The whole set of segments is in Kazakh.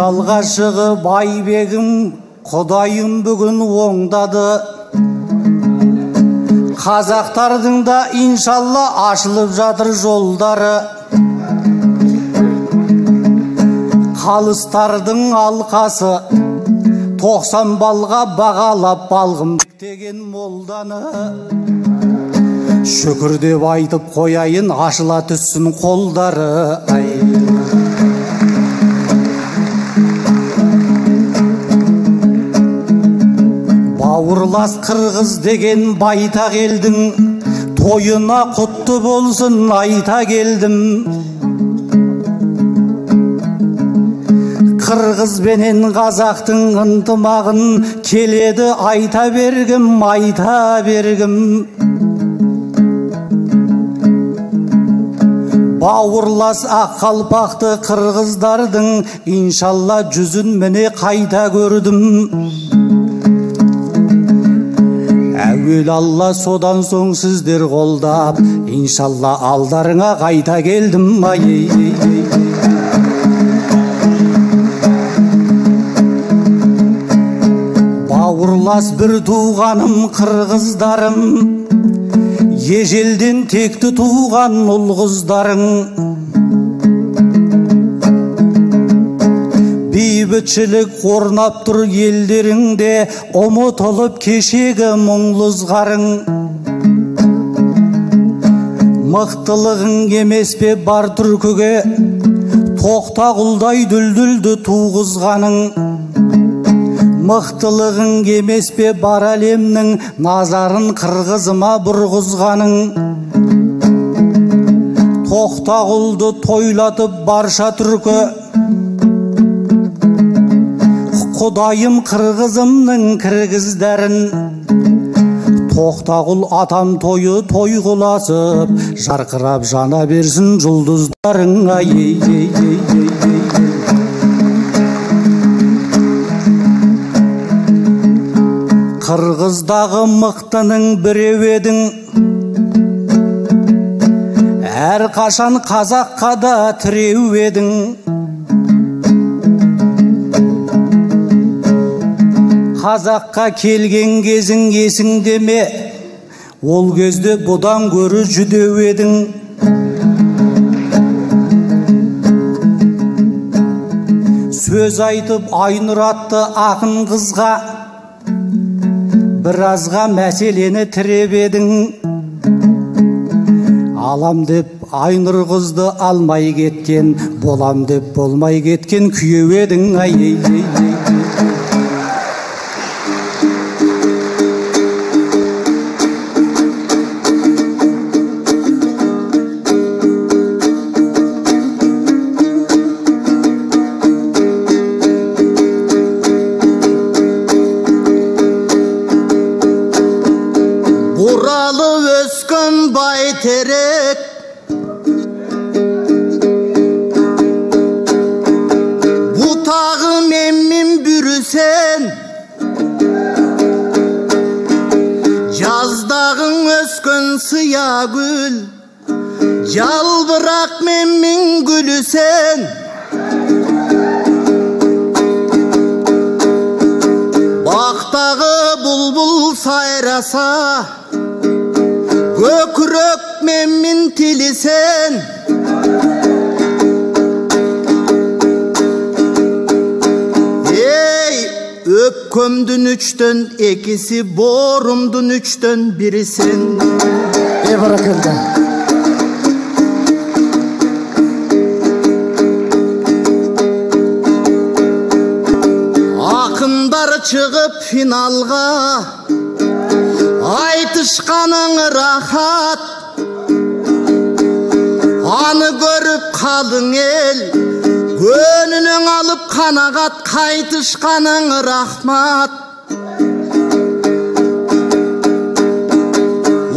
Финалға шығып Айбегім Құдайым бүгін оңдады. Қазақтардың да иншалла ашылып жатыр жолдары. Қалыстардың алқасы 90 балға бағалап балғым деген молданы. Шүкір деп айтып қояйын, ашыла түссін қолдары. Бауырлас қырғыз деген байтақ елдің тойына құтты болсын айта келдім. Қырғыз бенен қазақтың ынтымағын келеді айта бергім, айта бергім. Бауырлас ақ қалпақты қырғыздардың иншалла жүзін міне қайта көрдім. Әуел Алла, содан соң сіздер қолдап, иншалла алдарыңа қайта келдім. Бауырлас бір туғаным қырғыздарым, ежелден текті туған ұл қыздарың. Бейбітшілік орнап тұр елдеріңде, ұмытылып кешегі мұңлызғарың. Мықтылығың емес пе бар түркіге, тоқтағұлдай дүлдүлді туғызғаның. Мықтылығың емес пе бар әлемнің назарын қырғызыма бұрғызғаның. Тоқтағұлды тойлатып барша түркі, Құдайым қырғызымның кіргіздерін. Тоқтағұл атам тойы той құласып, жарқырап жана берсін жұлдыздарың. Қырғыздағы мықтының біреу едің, әр қашан қазаққа да тіреу едің. Қазаққа келген кезің есіңде ме? Ол кезде бұдан көрі жүдеу едің. Сөз айтып Айнұр атты ақын қызға біразға мәселені тіреп едің. Алам деп Айнұр қызды алмай кеткен, болам деп болмай кеткен күйеу едің. Buralı öskün bayterek, butağı memmin bürüsen, Cazdağın öskün sıya gül, Calbırak memmin gülüsen. Baktağı bulbul sayrasa, Gökürök memmin tilisen. Ey öpkömdün üçtön ekisi, borumdun üçtön birisin. Bırakıldı. Akınдар çıkıp finalga, айтышқаның рахат. Аны көріп қалың ел, көнінің алып қанағат. Қайтышқаның рахмат.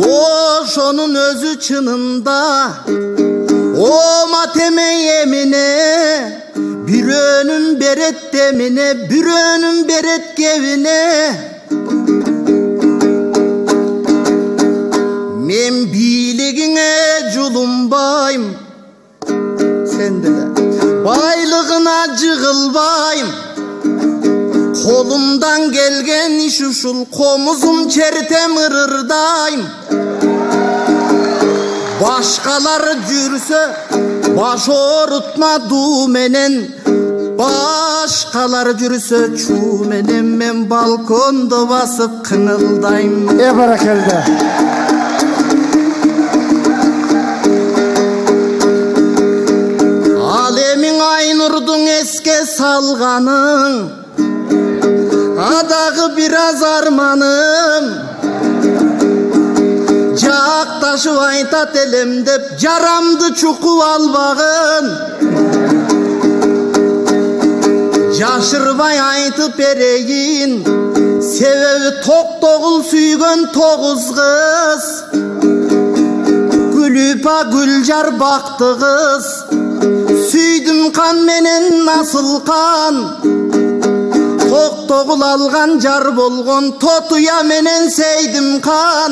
Ошонун өзі чынында, ома темей еміне, bir önüm beret demine, bir önüm beret kevine. Men biligine julunbayım, sen de baylığına jığılbayım. iş uşul komuzum çertem ırırdayım. Başkalar жүрсе baş orutma menen, başkalar жүрсе çu menen men balkonda basıp kınıldayım. Barakallah. Alemin Aynur'dun eske salganın, adağı biraz armanım. Jaktaşıp aytat elem dep jaramdı çukup albagın. Jaşırбай aytıp bereyin, sebebi tok-togul süygön 9 kız. Gülüpa Güljar baktı kız, süydüm kan menen nasıl kan. Tok-togul algan jar bolgon, totuya menen seydim kan.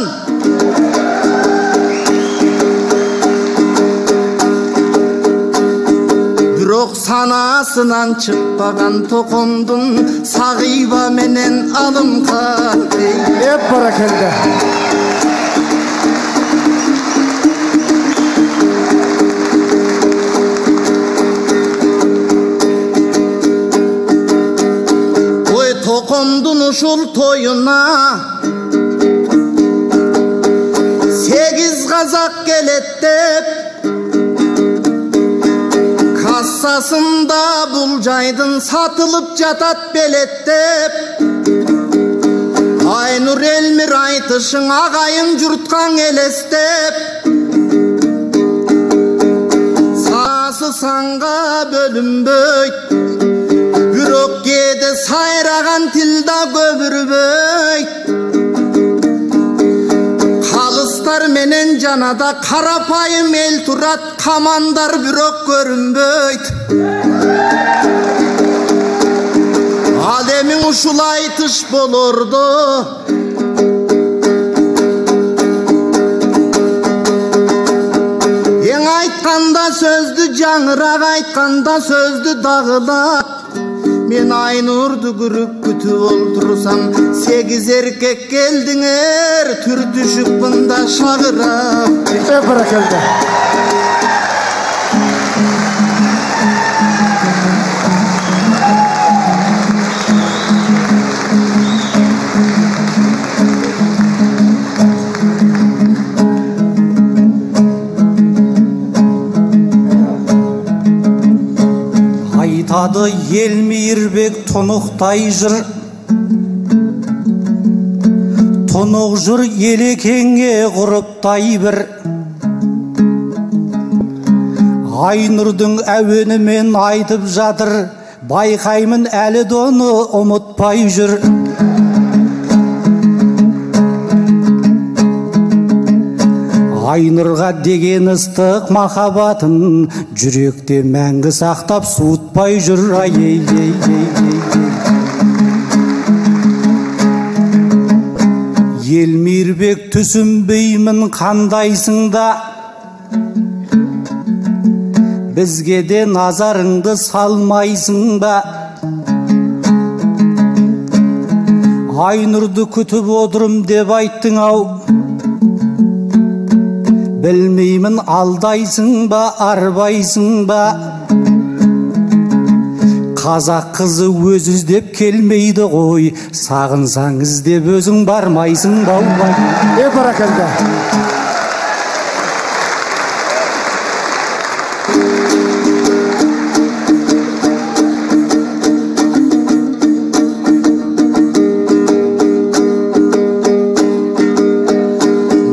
Бирок санасынан чыкпаган токомдун сагыйба менен алым кан. Barakallah. Oy tokomdun uşul toyuna 8 kazak gelet dep, kassasında bulcaydın satılıp jatat belettep. Aynur Elmir aytışın ağayın jurtkan elestep. Sası sanga bölünböy, bürok kede sayragan tilda göbürböy. Kalıstar menen janada karapayım el turat, kamandar bürok görünböйт. Alemin uşul aytış bolordu, en aytkanda sözdü жаңыраак aytkanda sözdü dağılap. Men Aynurdu күрүп күтүп олтурсам, 8 erkek geldiңер, түртүшүп мында шагырап. Barakallah. Айтады ел мейірбек тұнықтай жыр, тұнық жыр елекеңе ғұрыптай бір. Айнұрдың әуенімен айтып жатыр, байқаймын әлі доны ұмытпай жүр. Айнұрға деген ыстық махаббатын жүректе мәңгі сақтап суытпай жүр. Ел мейірбек түсінбеймін қандайсың да, бізге де назарыңды салмайсың ба. Айнұрды күтіп отырым деп айттың ау, білмеймін алдайсың ба, арбайсың ба. Қазақ қызы өз іздеп келмейді ғой, сағынсаң іздеп өзің бармайсың ба. Barakallah.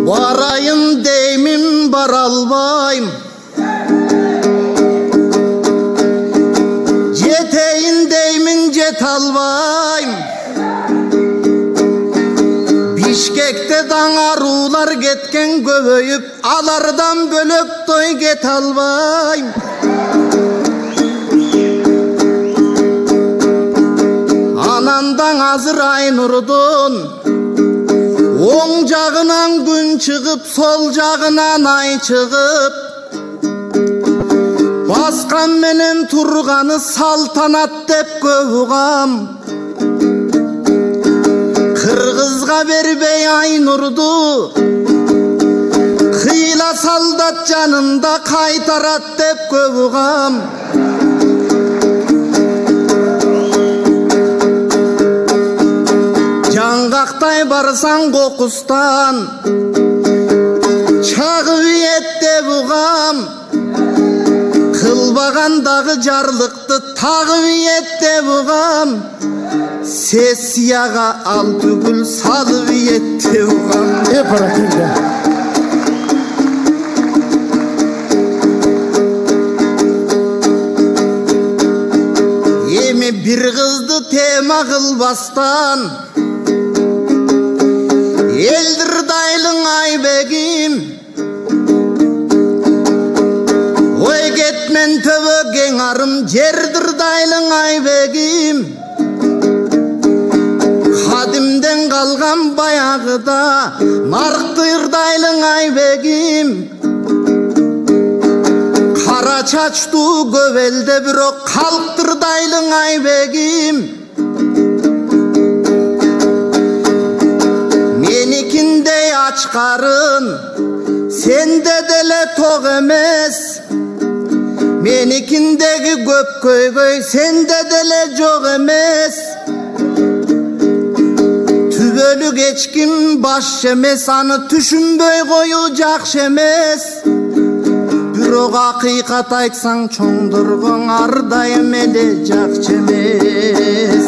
Barayın deymin bara albayım, jeteyin deymin jet albayım. Bişkekte dangarular getken göböyüp, alardan bölök toy get albayım. Anandan azır Aynurdun, oң жағынан күн шығып, сол жағынан ай шығып, басқан менен тұрғаны салтанат деп көп ұғам. Жолға бербей Айнұрды, қила солдат жанында қайтарат деп көп ұғам. Жаңғақтай барсаң қоқыстан, чағып ет деп ұғам. Қылбағандағы жарлықты тағып ет деп ұғам. Сессияға ал түгіл салып ет деп ұғам. Бәрекелді. Еме бір қызды тема қылбастан, елдірдайлың айбегім, ой кетмен төбөген арым, жердірдайлың айбегім. Қадимден қалған баяғыда, нарықтырдайлың айбегім. Қара чачты көбелде бирок қалықтырдайлың айбегім. Менікіндей ачқарын, сенде деле тоқ емес. Менікіндегі көп көйгөй, сенде деле жоқ емес. Түбөлүк ешкім баш емес, аны түшінбөй қою жақшы емес. Бирок ақиқат айтсаң чоңдоргоң ардайым эле жақшы емес.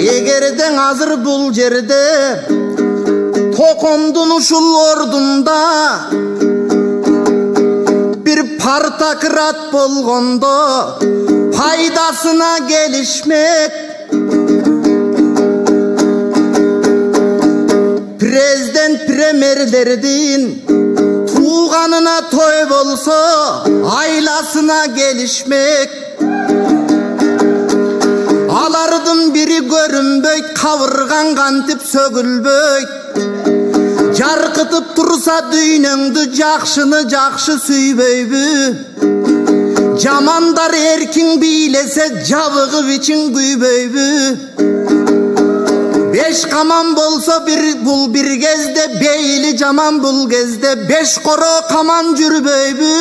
Эгерден азыр бул жерде Токомдун ушул ордунда бир партократ болгондо пайдасына келишмек. Президент премьерлердин тууганына той болсо айласына келишмек. Алардын бири көрүнбөйт, кабырган кантип сөгүлбөйт. Жаркытып турса дүйнөңдү, жакшыны жакшы сүйбөйбү. Жамандар эркин бийлесе, жабыгып ичин күйбөйбү. Беш каман болсо бул бир кезде, бейли жаман бул кезде, беш коро каман жүрбөйбү.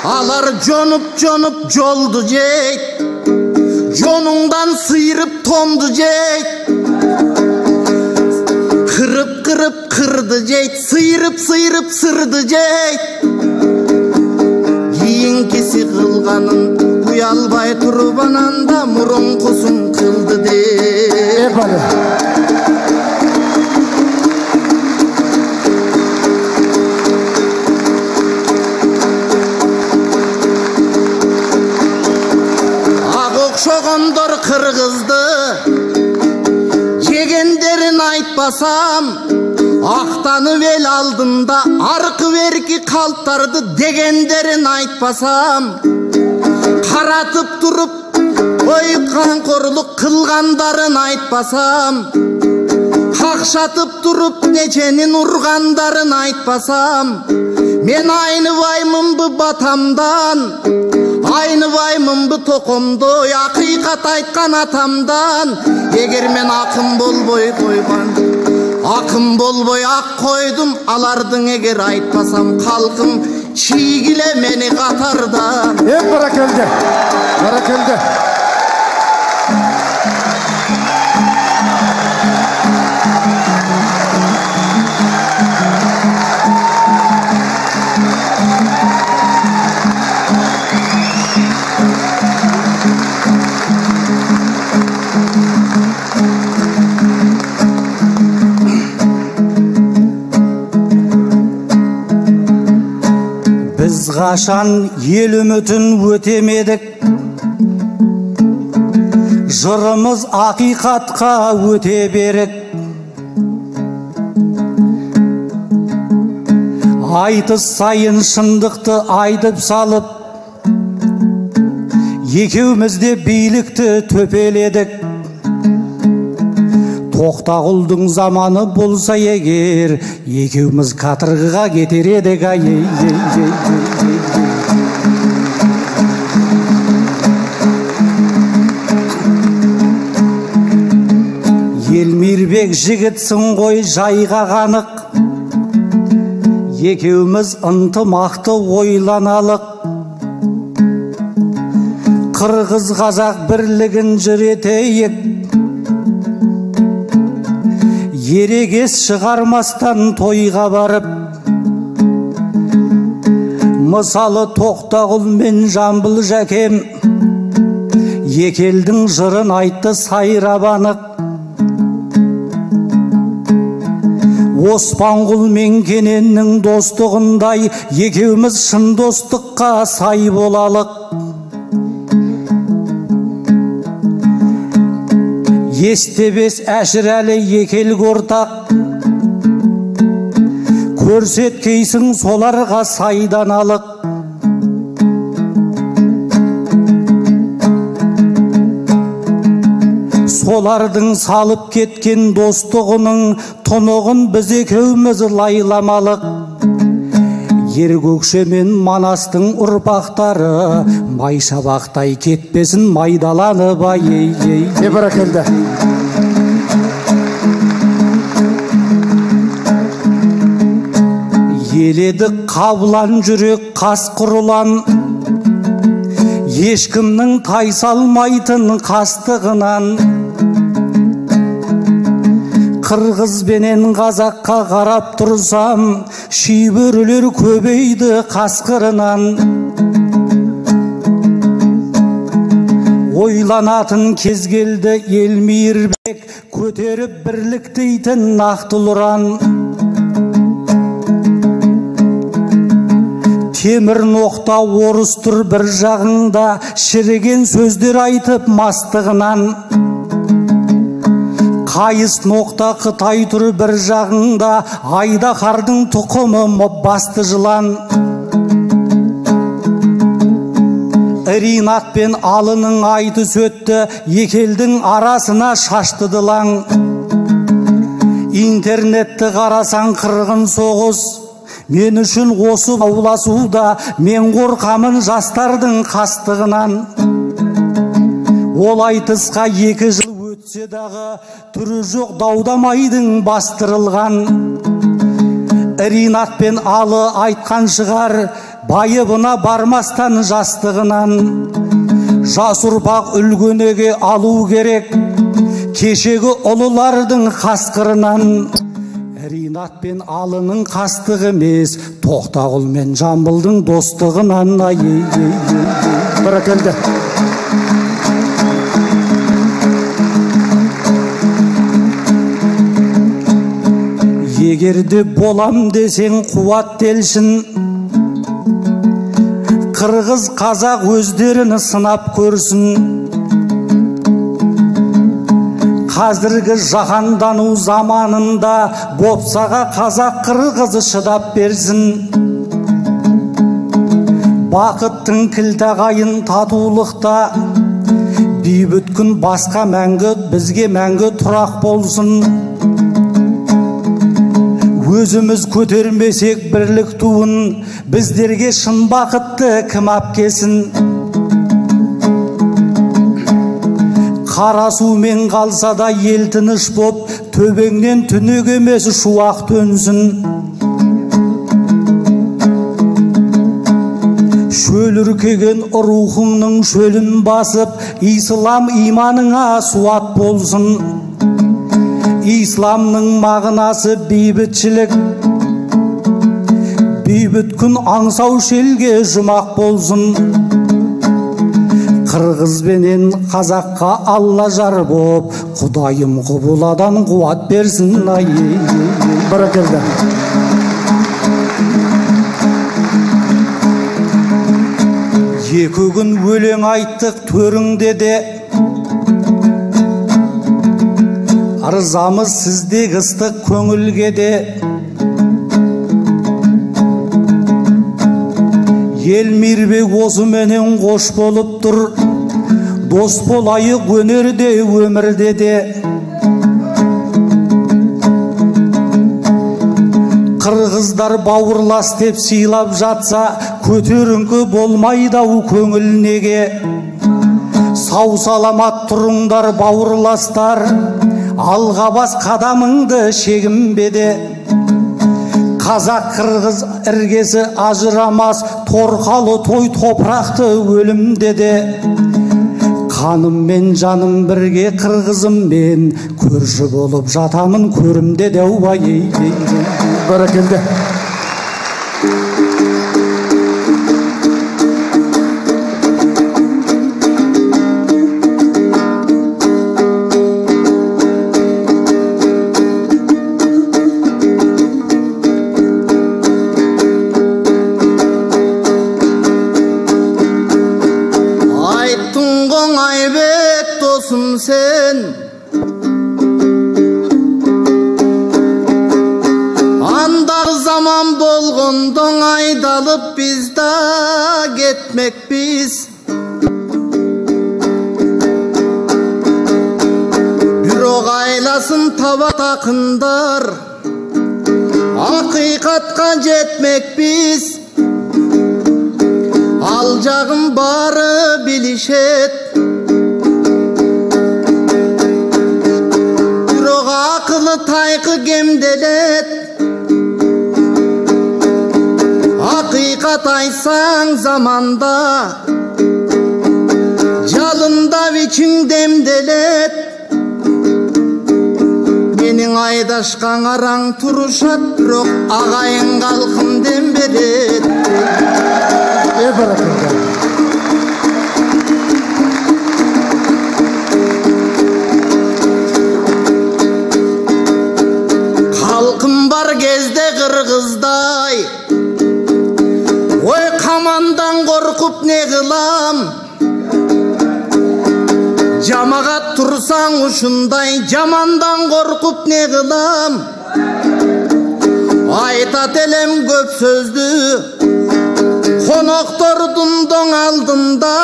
Алар жонуп жолду жейт, жонуңдан сыйрып тонду жейт. Кырып кырды жейт, сыйрып сырды жейт. Кийинкиси кылганын уялбай туруп ананда мурункусун кылды дейт. Окшогондор кыргызды жегендерин айтпасам, актанып эл алдында аркы берки калттарды дегендерин айтпасам, каратып туруп коюп камкорлук кылгандарын айтпасам, какшатып туруп неченин ургандарын айтпасам, мен айныбаймынбы батамдан, айныбаймынбы токомдой, акыйкат айткан атамдан. Эгер мен акын болбой койгон, акын болбой ак койдум, алардын эгер айтпасам, калкым чийгиле мени катардан. Баракелде, баракелде. Biz қашан ел үмітін өтемедік, жырымыз ақиқатқа өте берік. Айтыс сайын шындықты айдып салып, екеумізде билікті төпеледік. Тоқтағұлдың заманы болса егер, екеуміз катырғыға кетер едік ай. Елмирбек жігітсің ғой жайға қанық, екеуміз ынтымақты ойланалық. Қырғыз қазақ бірлігін жүретейік, ерегес шығармастан тойға барып. Мысалы Тоқтағұл мен Жамбыл Жәкем екі елдің жырын айтты сайрабанық. Оспанғұл мен Кененнің достығындай екеуміз шын достыққа сай болалық. Естебес Әшірәлі екі елге ортақ, көрсеткейсің соларға сайданалық. Солардың салып кеткен достығының тұнығын біз екеуміз лайламалық. Ергөкше мен Манастың ұрпақтары майшабақтай кетпесін майдаланып ай. Бәрекелді. Еледі қабылан жүрек қасқыр ұлан, ешкімнің тайсалмайтын қастығынан. Қырғыз бенен қазаққа қарап тұрсам, шибөрілер көбейді қасқырынан. Ойланатын кез келді Елмирбек, көтеріп бірлік дейтін нақтыл ұран. Темір ноқта орыс тұр бір жағыңда, шіріген сөздер айтып мастығынан. Қайыс ноқта Қытай тұр бір жағыңда, Айдақардың тұқымы басты жылан. Ринат пен Алының айтыс өтті, екі елдің арасына шашты дылаң. Интернетті қарасаң қырғын соғыс, мен үшін осы ауласуда мен қорқамын жастардың қастығынан. Ол айтысқа 2 жыл өтсе дағы, түрі жоқ даудамайдың бастырылған. Ринат пен Алы айтқан шығар, байыбына бармастан жастығынан. Жас ұрпақ үлгенеге алу керек, кешегі ұлылардың қасқырынан. Ринат пен Алының қастығы емес, Тоқтағұл мен Жамбылдың достығынан. Бәрекелді. Егерде болам десең қуат делшін, қырғыз қазақ өздерін сынап көрсін. Қазіргі жаһандану заманында бопсаға қазақ қырғызы шыдап берсін. Бақыттың кілтағайын татулықта, бейбіт күн басқа мәңгі, бізге мәңгі тұрақ болсын. Өзіміз көтермесек бірлік туын, біздерге шын бақытты кім апкесін. Қара сумен қалса да ел тыныш боп, төбеңнен түнек емес шуақ төнсін. Шөл үркеген рухыңның шөлін басып, ислам иманыңа суат болсын. Исламның мағынасы бейбітшілік, бейбіт күн аңсау шелге жұмақ болсын. Қырғыз бенен қазаққа Алла жар боп, Құдайым құбыладан қуат берсін. Бәрекелді. Екі күн өлең айттық төріңде де, арзамыз сіздегі ыстық көңілге де. Елмирбек осыменен қош болып тұр, дос болайық өнерде өмірде де. Қырғыздар бауырлас деп сыйлап жатса, көтеріңкі болмайды-ау көңіл неге? Сау саламат тұрыңдар бауырластар, алға бас қадамыңды шегінбеде. Қазақ қырғыз іргесі ажырамас, торқалы той топырақты өлімде де. Қаным мен жаным бірге қырғызыммен, көрші болып жатамын көрімде де. Бәрекелді. Sen andar zaman bolğondan aydalıp bizde getmek biz. Bürok aylasın tava takındar, hakikatka jetmek biz. Alacağım barı bilişet, akıllı taykı gemdelet. Hakikat aysan zamanda, jalında viçin demdelet. Menin aydaşkan aran turuşat, bürok ağayın kalkın demberet. Halkım var gezde Kırgızday, oy kamandan korkup ne kılam? Camaat tursan uşunday, camandan korkup ne kılam? Aytat elem köp sözdü, konoktordun aldında.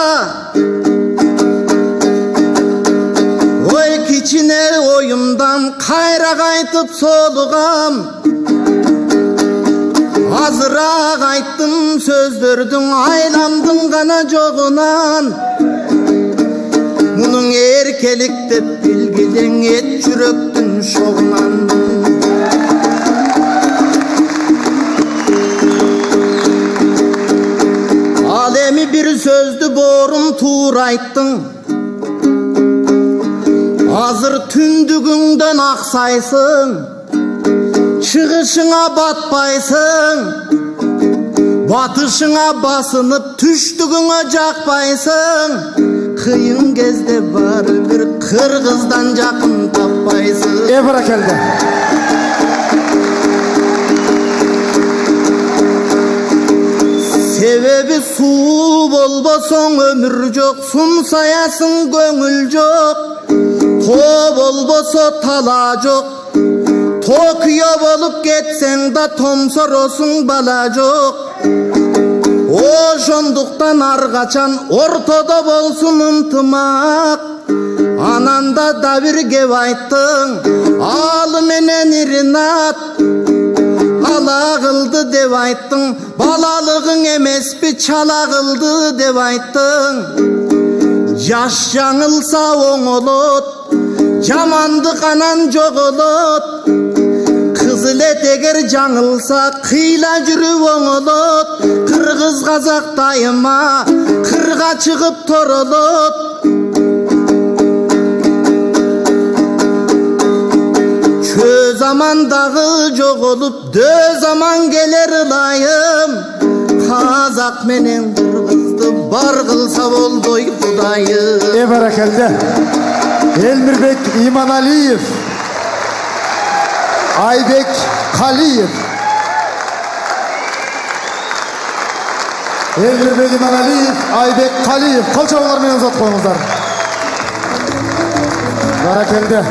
Oy kiçine oyumdan kayra kaytıp soluğam. Azıra kayttım sözdürdün, aylandım kana çoğunan. Bunun erkelik dep bilgiden et çüröktün şoğunan. Alemi bir sözdü borun tuğur ayttın. Hazır tündügünden aksaysın, çıkışına batpaysın. Batışına basınıp düştügüne jakpaysın. Kıyın gezde var bir Kırgızdan jakın tappaysın. Barakeldi. Sebebi su bolboson ömür jok, sun sayasın göngül jok. To bolboso tala jok, Tokyo bolup ketsen da tomsorosun bala jok. Oşonduktan argaçan ortada bolsun ıntımak. Ananda da bir gev ayttın, al menen irinat. Ala kıldı dev ayttın, balalığın emespi çala kıldı dev ayttın. Yaş yanılsa oğulut, Jamandık anan joğulut. Kızılet eger жаңылса kıyla жүрü oğulut. Kırgız Kazak dayıma kırga çıkıp torulut. Çö zamandağı joğulup dö zaman gelir ılayım. Kazak menen Kırgızdı bar kılsa boldoy budayım. Barakeldi. Elmirbek İmanaliyev, Aybek Kaliyev. Elmirbek İmanaliyev, Aybek Kaliyev. Kol çalılar menen zat koyuңuzдар. Barakeldi.